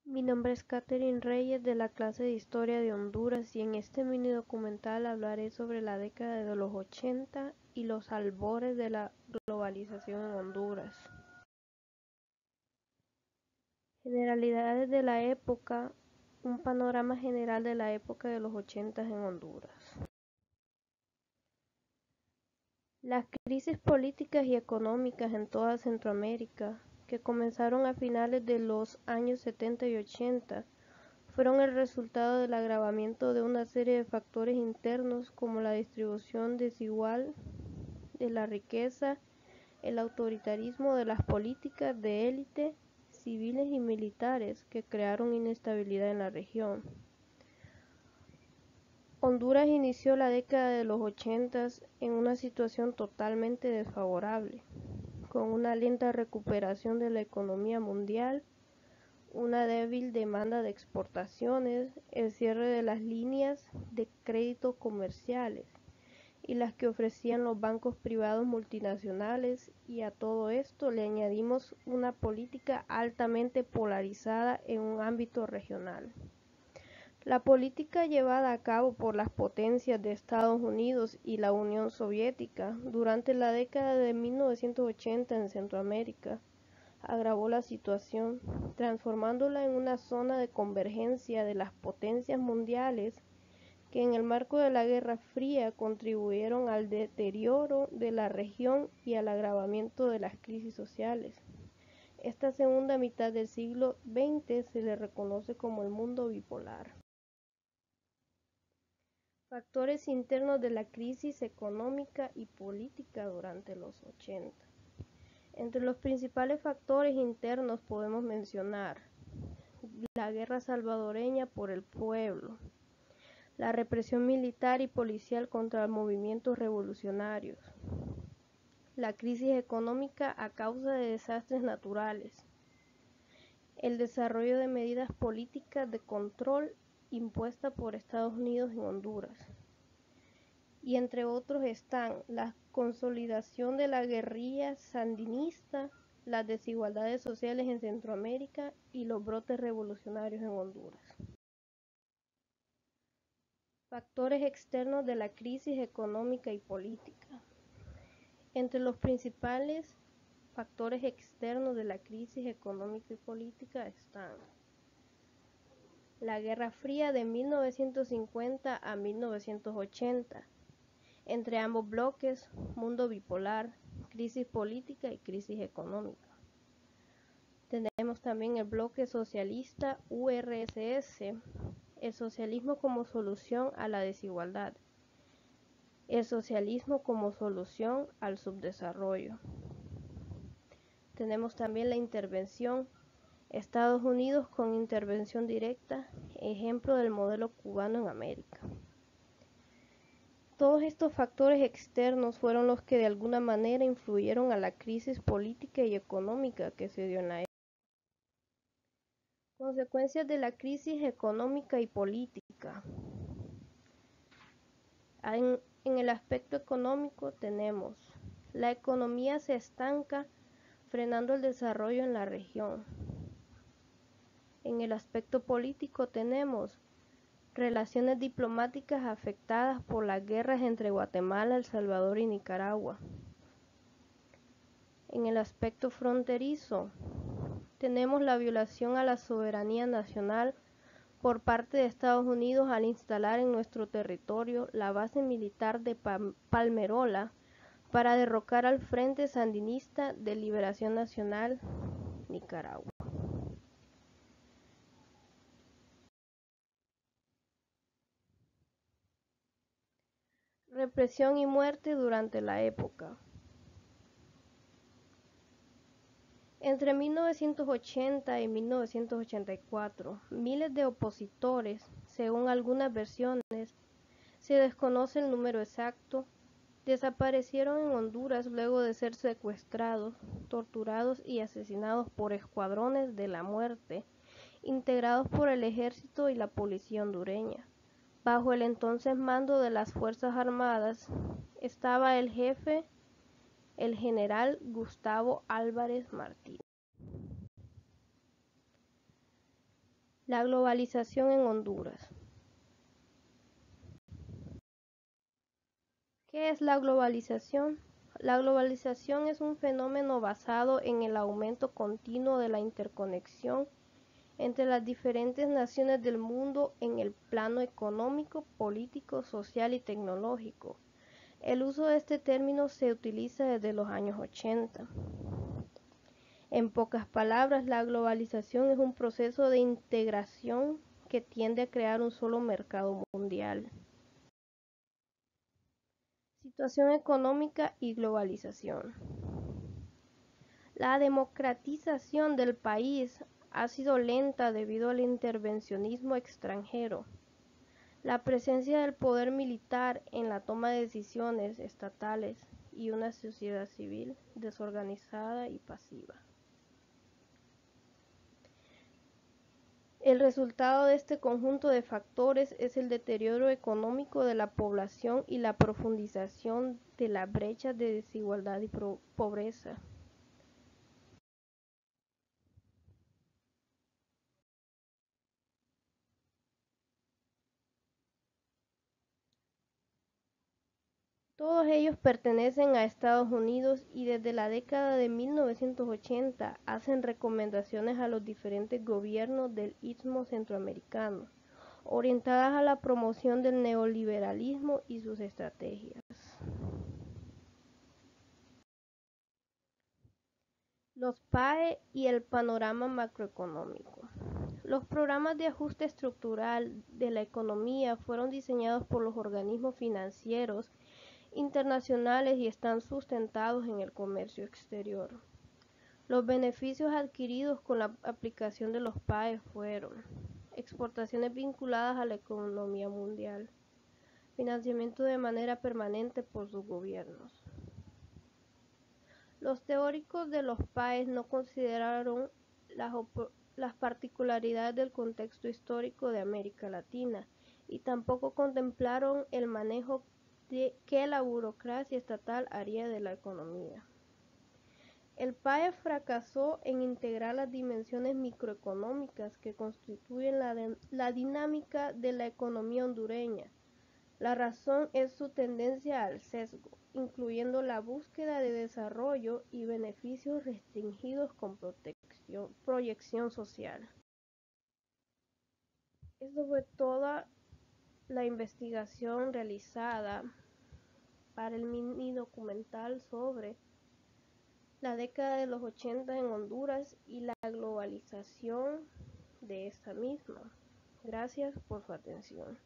Mi nombre es Katherine Reyes de la clase de Historia de Honduras y en este mini documental hablaré sobre la década de los 80 y los albores de la globalización en Honduras. Generalidades de la época, un panorama general de la época de los 80 en Honduras. Las crisis políticas y económicas en toda Centroamérica, que comenzaron a finales de los años 70 y 80, fueron el resultado del agravamiento de una serie de factores internos como la distribución desigual de la riqueza, el autoritarismo de las políticas de élite, civiles y militares que crearon inestabilidad en la región. Honduras inició la década de los 80 en una situación totalmente desfavorable, con una lenta recuperación de la economía mundial, una débil demanda de exportaciones, el cierre de las líneas de crédito comerciales y las que ofrecían los bancos privados multinacionales, y a todo esto le añadimos una política altamente polarizada en un ámbito regional. La política llevada a cabo por las potencias de Estados Unidos y la Unión Soviética durante la década de 1980 en Centroamérica agravó la situación, transformándola en una zona de convergencia de las potencias mundiales que en el marco de la Guerra Fría contribuyeron al deterioro de la región y al agravamiento de las crisis sociales. Esta segunda mitad del siglo XX se le reconoce como el mundo bipolar. Factores internos de la crisis económica y política durante los 80. Entre los principales factores internos podemos mencionar la guerra salvadoreña por el pueblo, la represión militar y policial contra movimientos revolucionarios, la crisis económica a causa de desastres naturales, el desarrollo de medidas políticas de control impuestas por Estados Unidos en Honduras, y entre otros están la consolidación de la guerrilla sandinista, las desigualdades sociales en Centroamérica y los brotes revolucionarios en Honduras. Factores externos de la crisis económica y política. Entre los principales factores externos de la crisis económica y política están la Guerra Fría de 1950 a 1980, entre ambos bloques, mundo bipolar, crisis política y crisis económica. Tenemos también el bloque socialista URSS, el socialismo como solución a la desigualdad, el socialismo como solución al subdesarrollo. Tenemos también la intervención, Estados Unidos con intervención directa, ejemplo del modelo cubano en América. Todos estos factores externos fueron los que de alguna manera influyeron a la crisis política y económica que se dio en la época. Consecuencias de la crisis económica y política. En el aspecto económico tenemos la economía se estanca, frenando el desarrollo en la región. En el aspecto político tenemos relaciones diplomáticas afectadas por las guerras entre Guatemala, El Salvador y Nicaragua. En el aspecto fronterizo, tenemos la violación a la soberanía nacional por parte de Estados Unidos al instalar en nuestro territorio la base militar de Palmerola para derrocar al Frente Sandinista de Liberación Nacional, Nicaragua. Represión y muerte durante la época. Entre 1980 y 1984, miles de opositores, según algunas versiones, se desconoce el número exacto, desaparecieron en Honduras luego de ser secuestrados, torturados y asesinados por escuadrones de la muerte, integrados por el ejército y la policía hondureña. Bajo el entonces mando de las Fuerzas Armadas estaba el jefe, el general Gustavo Álvarez Martínez. La globalización en Honduras. ¿Qué es la globalización? La globalización es un fenómeno basado en el aumento continuo de la interconexión entre las diferentes naciones del mundo en el plano económico, político, social y tecnológico. El uso de este término se utiliza desde los años 80. En pocas palabras, la globalización es un proceso de integración que tiende a crear un solo mercado mundial. Situación económica y globalización. La democratización del país ha sido lenta debido al intervencionismo extranjero, la presencia del poder militar en la toma de decisiones estatales y una sociedad civil desorganizada y pasiva. El resultado de este conjunto de factores es el deterioro económico de la población y la profundización de la brecha de desigualdad y pobreza. Todos ellos pertenecen a Estados Unidos y desde la década de 1980 hacen recomendaciones a los diferentes gobiernos del Istmo Centroamericano, orientadas a la promoción del neoliberalismo y sus estrategias. Los PAE y el panorama macroeconómico. Los programas de ajuste estructural de la economía fueron diseñados por los organismos financieros internacionales y están sustentados en el comercio exterior. Los beneficios adquiridos con la aplicación de los PAE fueron exportaciones vinculadas a la economía mundial, financiamiento de manera permanente por sus gobiernos. Los teóricos de los PAEs no consideraron las particularidades del contexto histórico de América Latina y tampoco contemplaron el manejo que la burocracia estatal haría de la economía. El PAE fracasó en integrar las dimensiones microeconómicas que constituyen la dinámica de la economía hondureña. La razón es su tendencia al sesgo, incluyendo la búsqueda de desarrollo y beneficios restringidos con proyección social. Esto fue toda la investigación realizada para el mini documental sobre la década de los 80 en Honduras y la globalización de esta misma. Gracias por su atención.